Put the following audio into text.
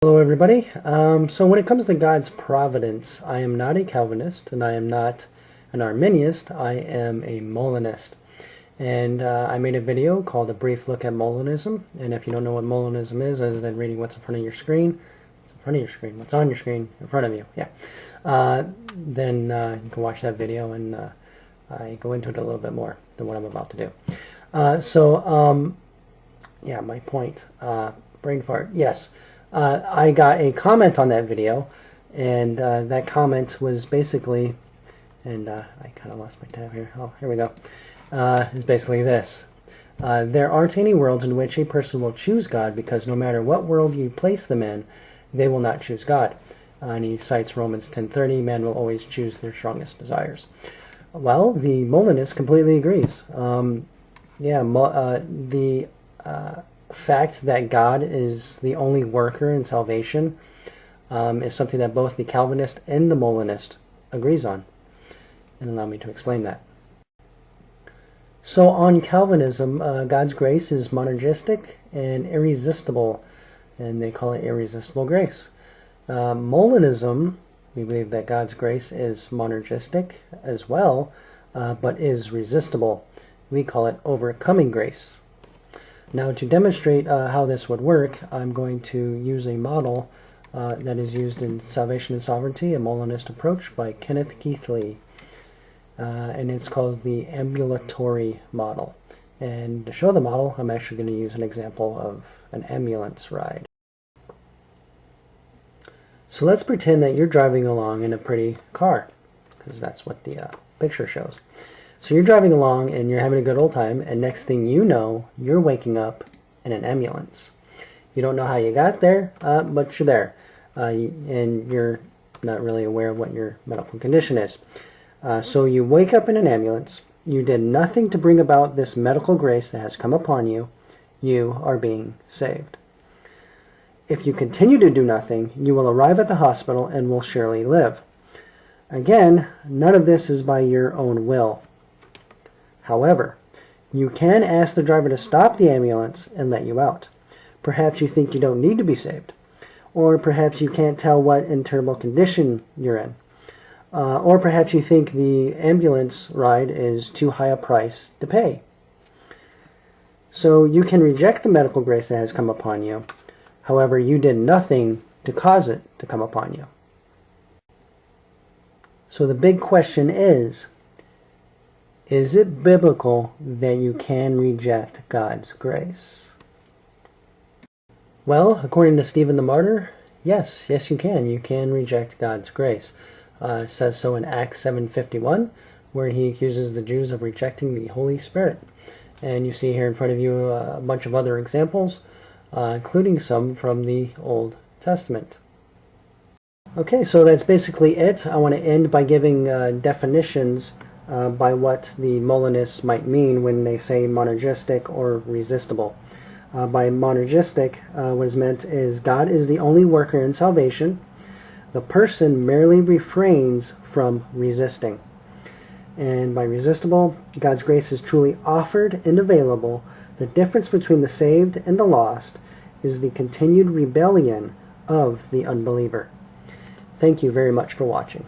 Hello everybody. So when it comes to God's providence, I am not a Calvinist and I am not an Arminianist. I am a Molinist. And I made a video called A Brief Look at Molinism. And if you don't know what Molinism is, other than reading what's in front of your screen, what's in front of your screen, what's on your screen, in front of you, yeah, then you can watch that video and I go into it a little bit more than what I'm about to do. Yeah, my point, brain fart, yes. I got a comment on that video, and that comment was basically, and I kind of lost my tab here. Oh, here we go. Is basically this. There aren't any worlds in which a person will choose God, because no matter what world you place them in, they will not choose God. And he cites Romans 10:30, man will always choose their strongest desires. Well, the Molinist completely agrees. The fact that God is the only worker in salvation is something that both the Calvinist and the Molinist agrees on. And allow me to explain that. So on Calvinism, God's grace is monergistic and irresistible, and they call it irresistible grace. Molinism, we believe that God's grace is monergistic as well, but is resistible. We call it overcoming grace. Now, to demonstrate how this would work, I'm going to use a model that is used in Salvation and Sovereignty, a Molinist approach by Kenneth Keithley. And it's called the ambulatory model. And to show the model, I'm actually going to use an example of an ambulance ride. So let's pretend that you're driving along in a pretty car, because that's what the picture shows. So you're driving along and you're having a good old time, and next thing you know, you're waking up in an ambulance. You don't know how you got there, but you're there. And you're not really aware of what your medical condition is. So you wake up in an ambulance. You did nothing to bring about this medical grace that has come upon you. You are being saved. If you continue to do nothing, you will arrive at the hospital and will surely live. Again, none of this is by your own will. However, you can ask the driver to stop the ambulance and let you out. Perhaps you think you don't need to be saved. Or perhaps you can't tell what internal condition you're in. Or perhaps you think the ambulance ride is too high a price to pay. So you can reject the medical grace that has come upon you. However, you did nothing to cause it to come upon you. So the big question is it biblical that you can reject God's grace? Well, according to Stephen the Martyr, yes you can. You can reject God's grace. It says so in Acts 7:51, where he accuses the Jews of rejecting the Holy Spirit. And you see here in front of you a bunch of other examples, including some from the Old Testament. Okay, so that's basically it. I want to end by giving definitions by what the Molinists might mean when they say monergistic or resistible. By monergistic, what is meant is God is the only worker in salvation. The person merely refrains from resisting. And by resistible, God's grace is truly offered and available. The difference between the saved and the lost is the continued rebellion of the unbeliever. Thank you very much for watching.